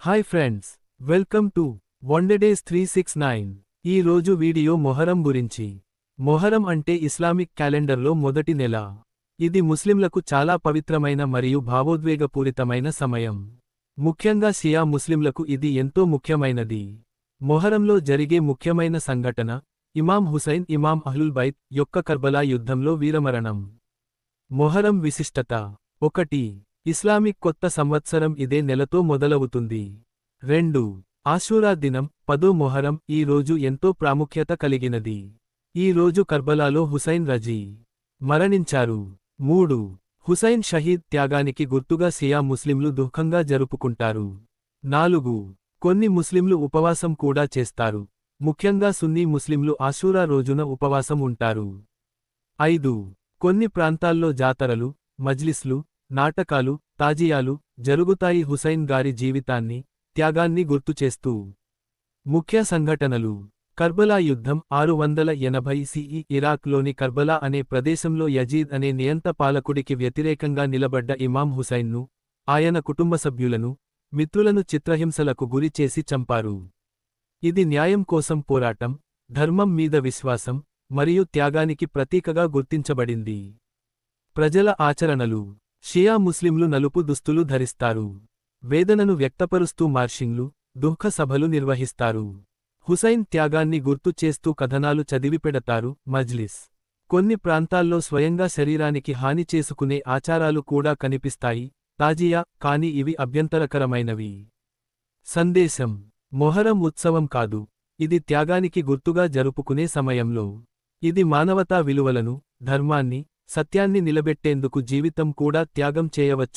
Hi friends, welcome to వండేడేస్ 369. ఈ రోజు వీడియో మొహరం గురించి. మొహరం అంటే ఇస్లామిక్ క్యాలెండర్లో మొదటి నెల. ఇది ముస్లింలకు చాలా పవిత్రమైన మరియు భావోద్వేగపూరితమైన సమయం. ముఖ్యంగా షియా ముస్లింలకు ఇది ఎంతో ముఖ్యమైనది. మొహరంలో జరిగే ముఖ్యమైన సంఘటన ఇమాం హుసైన్ ఇమాం అహ్లుల్ బైత్ యొక్క కర్బలా యుద్ధంలో వీరమరణం. మొహరం విశిష్టత 1. ఇస్లామిక్ కొత్త సంవత్సరం ఇదే నెలతో మొదలవుతుంది. 2. ఆషూరా దినం 10 మొహరం ఈ రోజు ఎంతో ప్రాముఖ్యత కలిగినది. ఈ రోజు కర్బలాలో హుసైన్ రజీ మరణించారు. 3. హుసైన్ షహీద్ త్యాగానికి గుర్తుగా షియా ముస్లింలు దుఃఖంగా జరుపుకుంటారు. 4. కొన్ని ముస్లింలు ఉపవాసం కూడా చేస్తారు. ముఖ్యంగా సున్నీ ముస్లింలు ఆషూరా రోజున ఉపవాసం ఉంటారు. 5. కొన్ని ప్రాంతాల్లో జాతరలు, మజ్లిస్లు, నాటకాలు, తాజియాలు జరుగుతాయి హుసైన్ గారి జీవితాన్ని, త్యాగాన్ని గుర్తుచేస్తూ. ముఖ్య సంఘటనలు: కర్బలా యుద్ధం 680 సిఈ ఇరాక్లోని కర్బలా అనే ప్రదేశంలో యజీద్ అనే నియంత పాలకుడికి వ్యతిరేకంగా నిలబడ్డ ఇమాం హుసైన్ను, ఆయన కుటుంబ సభ్యులను, మిత్రులను చిత్రహింసలకు గురి చేసి చంపారు. ఇది న్యాయం కోసం పోరాటం, ధర్మం మీద విశ్వాసం, మరియు త్యాగానికి ప్రతీకగా గుర్తించబడింది. ప్రజల ఆచరణలు: షియా ముస్లింలు నలుపు దుస్తులు ధరిస్తారు. వేదనను వ్యక్తపరుస్తూ మార్షింగ్లు, దుఃఖ సభలు నిర్వహిస్తారు. హుసైన్ త్యాగాన్ని గుర్తు చేస్తూ కథనాలు చదివిపెడతారు. మజ్లిస్: కొన్ని ప్రాంతాల్లో స్వయంగా శరీరానికి హాని చేసుకునే ఆచారాలు కూడా కనిపిస్తాయి. తాజియా: కాని ఇవి అభ్యంతరకరమైనవి. సందేశం: మొహరం ఉత్సవం కాదు, ఇది త్యాగానికి గుర్తుగా జరుపుకునే సమయంలో. ఇది మానవతా విలువలను, ధర్మాన్ని, సత్యాన్ని నిలబెట్టేందుకు జీవితం కూడా త్యాగం చేయవచ్చు.